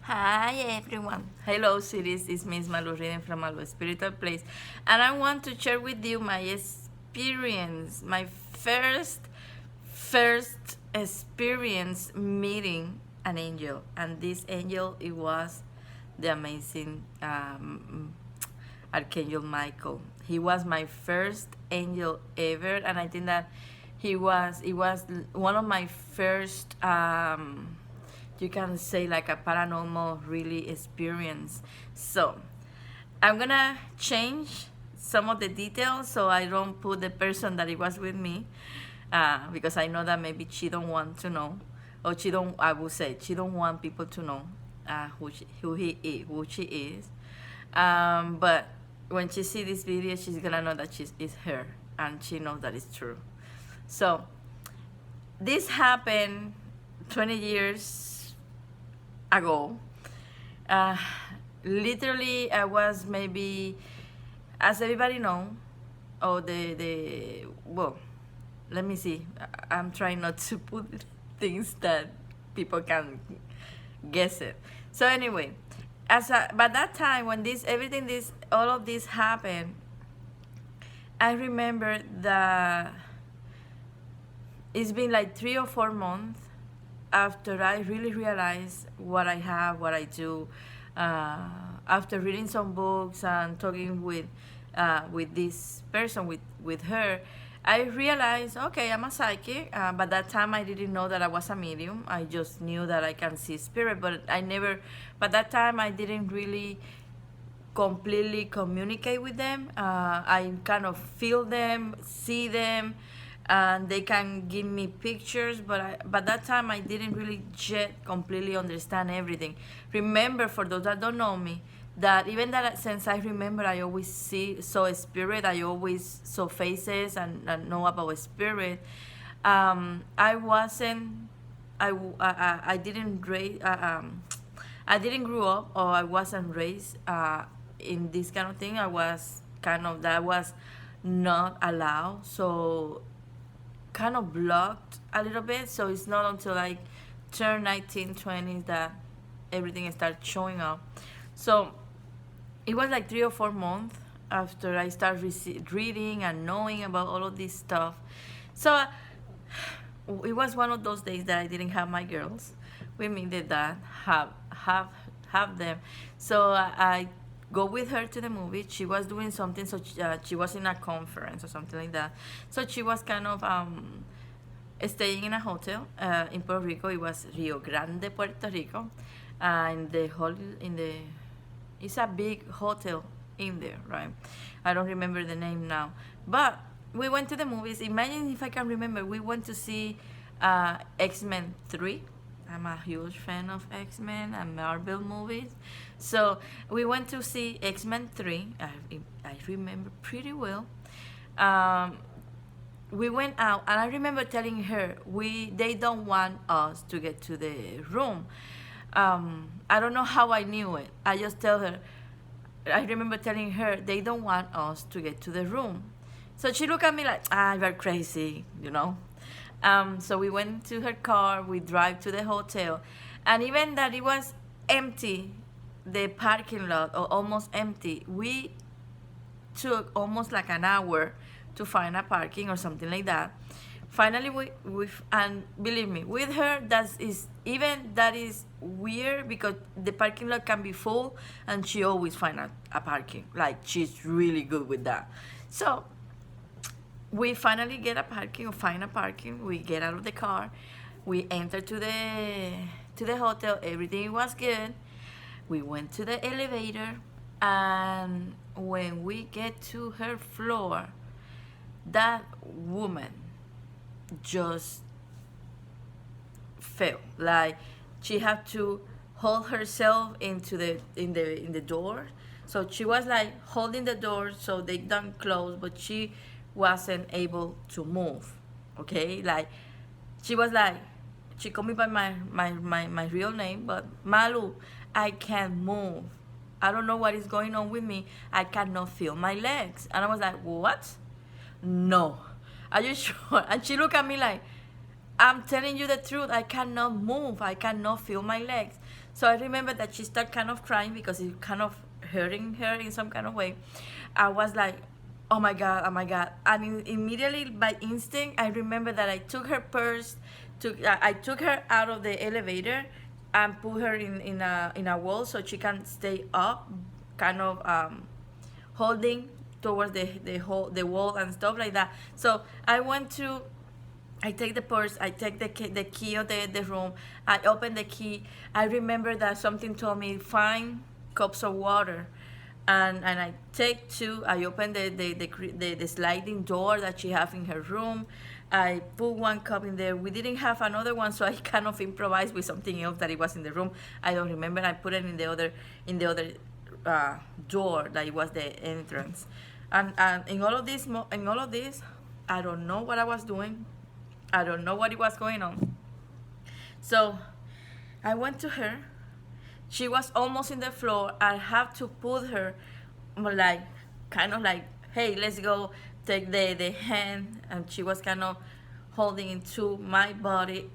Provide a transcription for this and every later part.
Hi everyone. Hello cities, it's Miss Malu reading from Malu Spiritual Place, and I want to share with you my experience, my first experience meeting an angel, and this angel it was the amazing Archangel Michael. He was my first angel ever, and I think that it was one of my first you can say like a paranormal really experience. So I'm gonna change some of the details so I don't put the person that it was with me, because I know that maybe she don't want to know, or she don't. I would say she don't want people to know who she is. But when she see this video, she's gonna know that it's her, and she knows that it's true. So this happened 20 years ago. Uh, Literally, I was maybe, as everybody know, oh the well, let me see. I'm trying not to put things that people can guess it. So anyway, by that time when this all of this happened, I remember that it's been like 3 or 4 months after I really realized what I have, what I do. After reading some books and talking with this person, with her, I realized, okay, I'm a psychic. But that time I didn't know that I was a medium. I just knew that I can see spirit, but I never. But that time I didn't really completely communicate with them. I kind of feel them, see them, and they can give me pictures. But that time I didn't really yet completely understand everything. Remember, for those that don't know me, that even that since I remember, I always saw a spirit. I always saw faces and know about a spirit. I wasn't. I didn't raise. I didn't grow up, or I wasn't raised in this kind of thing. I was kind of, that was not allowed, so kind of blocked a little bit. So it's not until I turned 19, 20s that everything started showing up. So it was like 3 or 4 months after I started reading and knowing about all of this stuff. So it was one of those days that I didn't have my girls with me. Did that have them? So I go with her to the movie. She was doing something, so she was in a conference or something like that. So she was kind of staying in a hotel in Puerto Rico. It was Rio Grande, Puerto Rico, in the whole in the it's a big hotel in there, right? I don't remember the name now, but we went to the movies. Imagine if I can remember. We went to see X-Men 3. I'm a huge fan of X-Men and Marvel movies. So we went to see X-Men 3. I remember pretty well. We went out, and I remember telling her they don't want us to get to the room. I don't know how I knew it. I just tell her. I remember telling her they don't want us to get to the room. So she looked at me like, you're crazy. So we went to her car. We drive to the hotel, and even that it was empty, the parking lot, or almost empty. We took almost like an hour to find a parking or something like that. Finally, we and believe me, with her that is weird, because the parking lot can be full, and she always find a parking. Like, she's really good with that. So we finally get a parking, or find a parking. We get out of the car. We enter to the hotel. Everything was good. We went to the elevator, and when we get to her floor, that woman just fell. Like, she had to hold herself into the door. So she was like holding the door so they don't close, but she wasn't able to move. Okay, like, she was like, she called me by my real name, but Malu, I can't move. I don't know what is going on with me. I cannot feel my legs. And I was like, what? No. Are you sure? And she looked at me like, I'm telling you the truth. I cannot move. I cannot feel my legs. So I remember that she started kind of crying because it kind of hurting her in some kind of way. I was like, oh my god, oh my god. And immediately by instinct, I remember that I took her purse, I took her out of the elevator and put her in a wall so she can stay up, kind of holding towards the wall and stuff like that. So I take the purse, I take the key of the room, I open the key. I remember that something told me, find cups of water. And I take two, I open the sliding door that she have in her room. I put one cup in there. We didn't have another one, so I kind of improvised with something else that it was in the room. I don't remember. I put it in the other door that it was the entrance. And in all of this, I don't know what I was doing. I don't know what it was going on. So I went to her. She was almost in the floor. I have to put her, like, kind of like, hey, let's go, take the hand. And she was kind of holding into my body.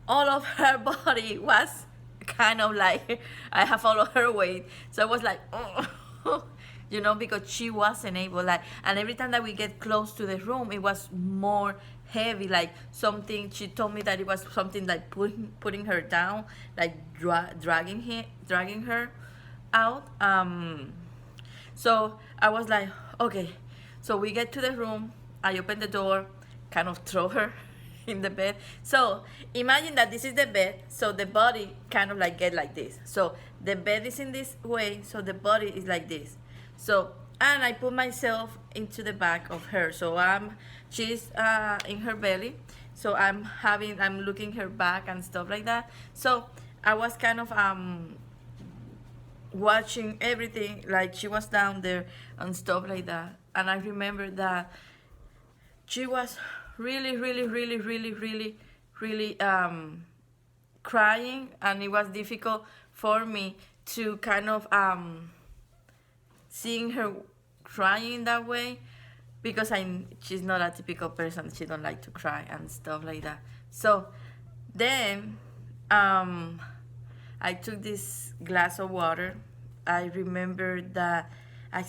All of her body was kind of like, I have all of her weight. So I was like, oh. Because she wasn't able, like, and every time that we get close to the room, it was more heavy, like something. She told me that it was something like putting her down, like dragging her out. So I was like, okay. So we get to the room. I open the door, kind of throw her in the bed. So imagine that this is the bed, so the body kind of like get like this. So the bed is in this way, so the body is like this. So, and I put myself into the back of her. So she's in her belly. So I'm looking her back and stuff like that. So I was kind of watching everything, like she was down there and stuff like that. And I remember that she was really, really, really, really, really, really crying, and it was difficult for me to kind of seeing her crying that way, because she's not a typical person. She don't like to cry and stuff like that. So then I took this glass of water. I remember that I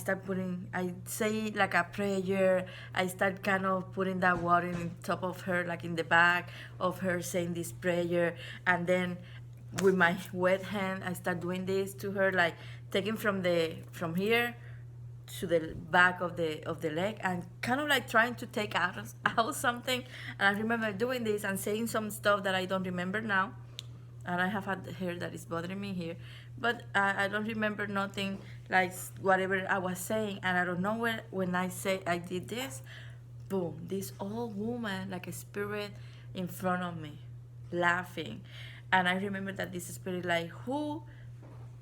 say like a prayer. I start kind of putting that water in top of her, like in the back of her, saying this prayer. And then with my wet hand, I start doing this to her, like taking from here to the back of the leg, and kind of like trying to take out something. And I remember doing this and saying some stuff that I don't remember now. And I have had hair that is bothering me here, but I don't remember nothing, like whatever I was saying. And I don't know when I say I did this, boom, this old woman, like a spirit in front of me, laughing. And I remember that this spirit, like, who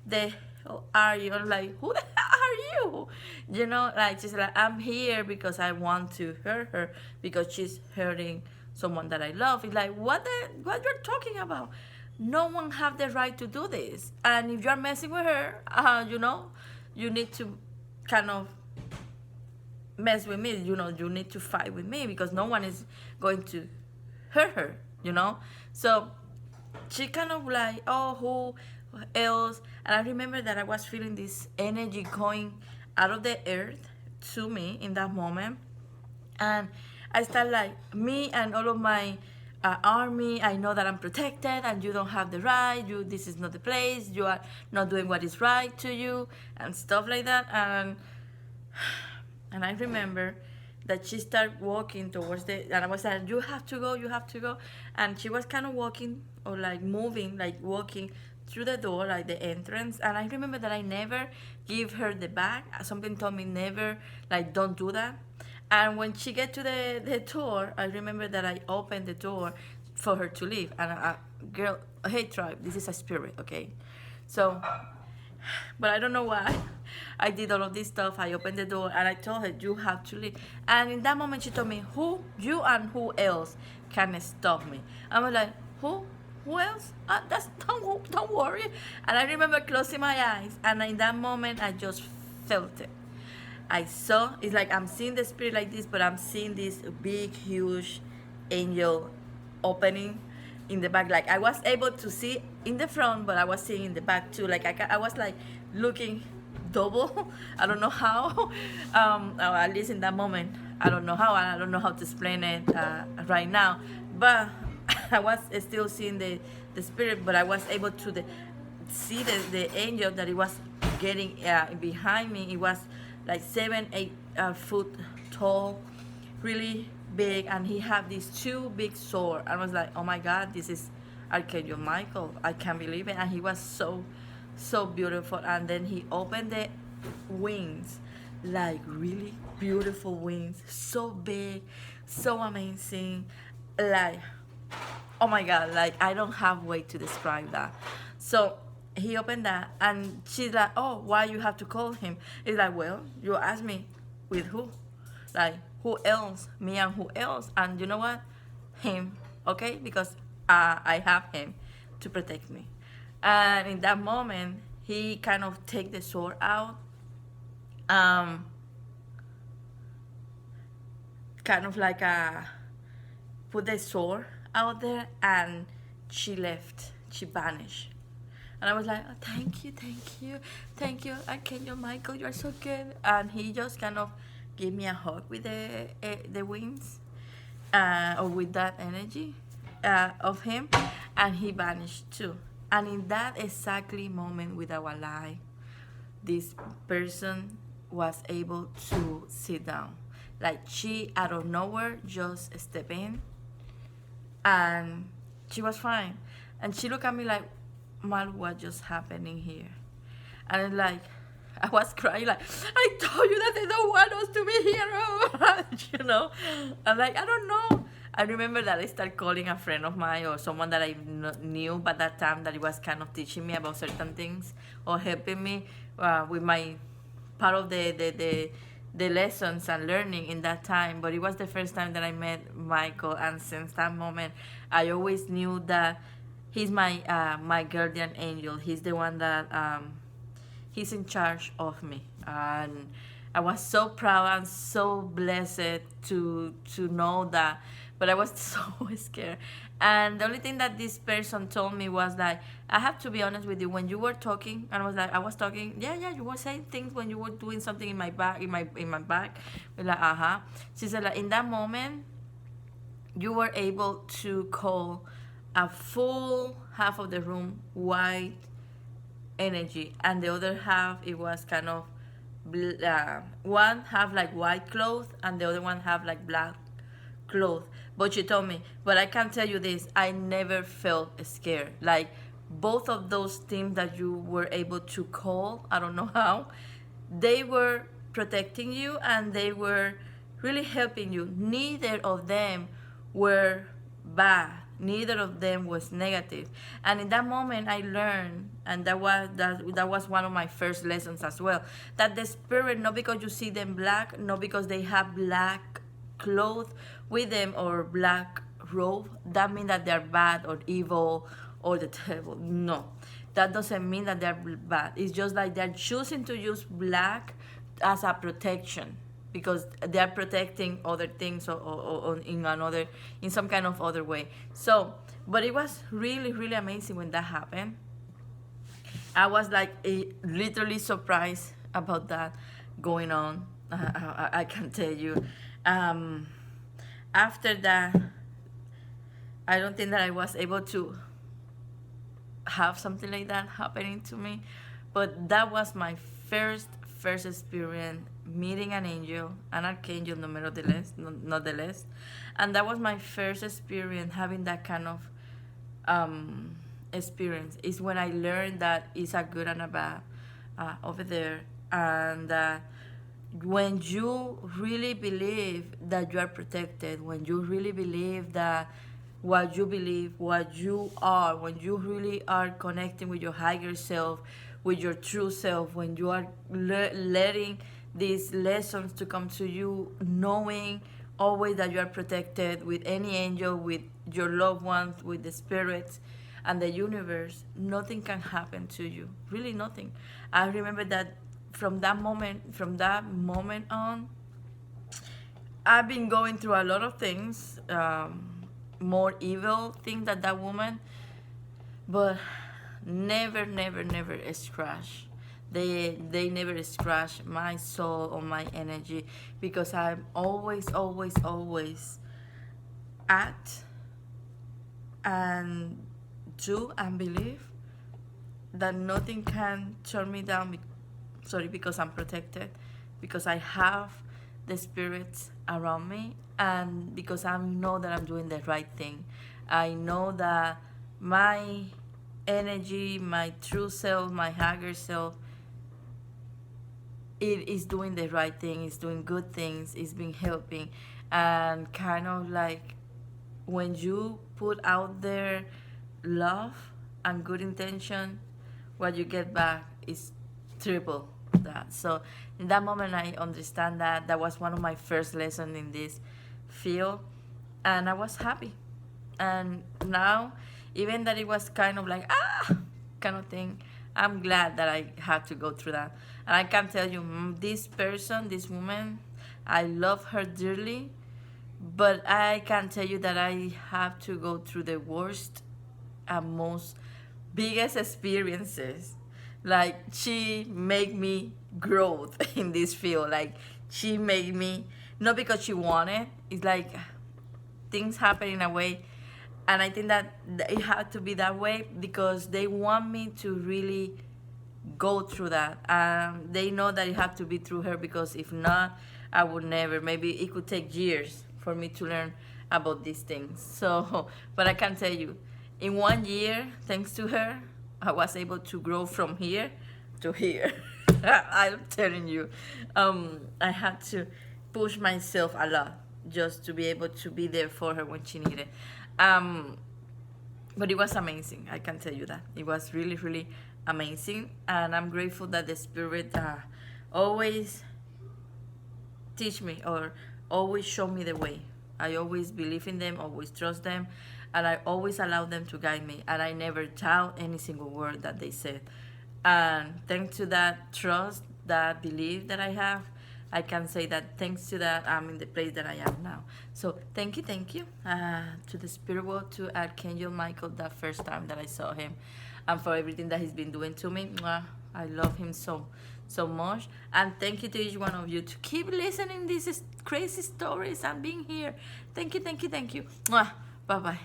the hell are you? I'm like, who the hell are you? Like, she's like, I'm here because I want to hurt her because she's hurting someone that I love. It's like, what you're talking about? No one have the right to do this. And if you're messing with her, you need to kind of mess with me. You need to fight with me, because no one is going to hurt her. So she kind of like, oh, who else? And I remember that I was feeling this energy going out of the earth to me in that moment. And I start like, me and all of my army, I know that I'm protected and you don't have the right, this is not the place, you are not doing what is right to you, and stuff like that. And I remember that she started walking towards and I was like, you have to go. And she was kind of walking, or like moving, like walking through the door, like the entrance. And I remember that I never give her the bag. Something told me never, like, don't do that. And when she get to the door, I remember that I opened the door for her to leave. And girl, hey tribe, this is a spirit, okay? So, but I don't know why I did all of this stuff. I opened the door and I told her, you have to leave. And in that moment, she told me, you and who else can stop me? I was like, who else? Don't worry. And I remember closing my eyes, and in that moment, I just felt it. I saw, it's like I'm seeing the spirit like this, but I'm seeing this big, huge angel opening in the back. Like I was able to see in the front, but I was seeing in the back too. Like I was like looking double. I don't know how. Or at least in that moment, I don't know how. I don't know how to explain it right now. But I was still seeing the spirit, but I was able to see the angel that it was getting behind me. It was like 7-8 foot tall, really big, and he had these two big swords. I was like, oh my God, this is Archangel Michael. I can't believe it. And he was so beautiful. And then he opened the wings, like really beautiful wings, so big, so amazing, like oh my God, like I don't have way to describe that. So he opened that, and she's like, oh, why you have to call him? It's like, well, you asked me with who? Like, who else? Me and who else? And you know what? Him, okay? Because I have him to protect me. And in that moment, he kind of take the sword out, um, kind of like put the sword out there, and she left. She vanished. And I was like, oh, thank you, thank you, thank you, Archangel Michael, you are so good. And he just kind of gave me a hug with the wings, or with that energy of him, and he vanished too. And in that exactly moment with our life, this person was able to sit down. Like she, out of nowhere, just stepped in, and she was fine. And she looked at me like, Mal, what just happening here? And it's like, I was crying like, I told you that they don't want us to be here, you know? I'm like, I don't know. I remember that I started calling a friend of mine or someone that I knew by that time that it was kind of teaching me about certain things or helping me with my part of the lessons and learning in that time. But it was the first time that I met Michael, and since that moment, I always knew that he's my guardian angel. He's the one that he's in charge of me, and I was so proud and so blessed to know that. But I was so scared. And the only thing that this person told me was like, I have to be honest with you. When you were talking, and I was talking, yeah, you were saying things when you were doing something in my back, in my back. We're like, She said, like, in that moment, you were able to call a full half of the room white energy, and the other half it was kind of one half like white clothes, and the other one half like black clothes. But she told me, but I can tell you this, I never felt scared. Like both of those things that you were able to call, I don't know how, they were protecting you and they were really helping you. Neither of them were bad. Neither of them was negative. And in that moment I learned, and that was one of my first lessons as well, that the spirit, not because you see them black, not because they have black clothes with them or black robe, that means that they're bad or evil or the devil. No, that doesn't mean that they're bad. It's just like they're choosing to use black as a protection, because they're protecting other things or in some kind of other way. So, but it was really, really amazing when that happened. I was like literally surprised about that going on. I can tell you. After that, I don't think that I was able to have something like that happening to me, but that was my first experience meeting an angel, an archangel, not the less, and that was my first experience having that kind of experience. Is when I learned that it's a good and a bad over there, and when you really believe that you are protected, when you really believe that what you believe, what you are, when you really are connecting with your higher self, with your true self, when you are letting these lessons to come to you, knowing always that you are protected with any angel, with your loved ones, with the spirits and the universe, nothing can happen to you, really nothing. I remember that from that moment on, I've been going through a lot of things, more evil things than that woman, but never, never, never scratch. They never scratch my soul or my energy, because I'm always, always, always act and do and believe that nothing can turn me down. Because I'm protected, because I have the spirits around me, and because I know that I'm doing the right thing. I know that my energy, my true self, my higher self, it is doing the right thing, it's doing good things, it's been helping. And kind of like, when you put out there love and good intention, what you get back is triple that. So in that moment, I understand that that was one of my first lessons in this field, and I was happy. And now, even that it was kind of like kind of thing, I'm glad that I had to go through that. And I can tell you, this person, this woman, I love her dearly, but I can tell you that I have to go through the worst and most biggest experiences. Like, she made me grow in this field. Like, she made me, not because she wanted, it's like things happen in a way, and I think that it had to be that way because they want me to really go through that. They know that it had to be through her, because if not, I would never. Maybe it could take years for me to learn about these things. So, but I can tell you, in 1 year, thanks to her, I was able to grow from here to here. I'm telling you, I had to push myself a lot just to be able to be there for her when she needed. But it was amazing. I can tell you that it was really, really amazing, and I'm grateful that the spirit always teach me, or always show me the way. I always believe in them, always trust them, and I always allow them to guide me, and I never doubt any single word that they said. And thanks to that trust, that belief that I have, I can say that thanks to that, I'm in the place that I am now. So thank you to the spirit world, to Archangel Michael, that first time that I saw him, and for everything that he's been doing to me. Mwah. I love him so much. And thank you to each one of you to keep listening these crazy stories and being here. Thank you. Mwah. Bye bye.